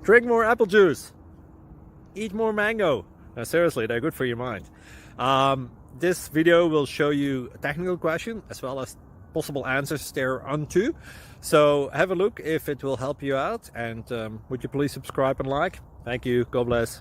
Drink more apple juice. Eat more mango. No, seriously, they're good for your mind. This video will show you a technical question as well as possible answers thereunto. So have a look if it will help you out, and would you please subscribe and like? Thank you. God bless.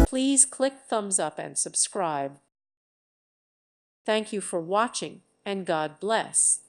Please click thumbs up and subscribe. Thank you for watching, and God bless.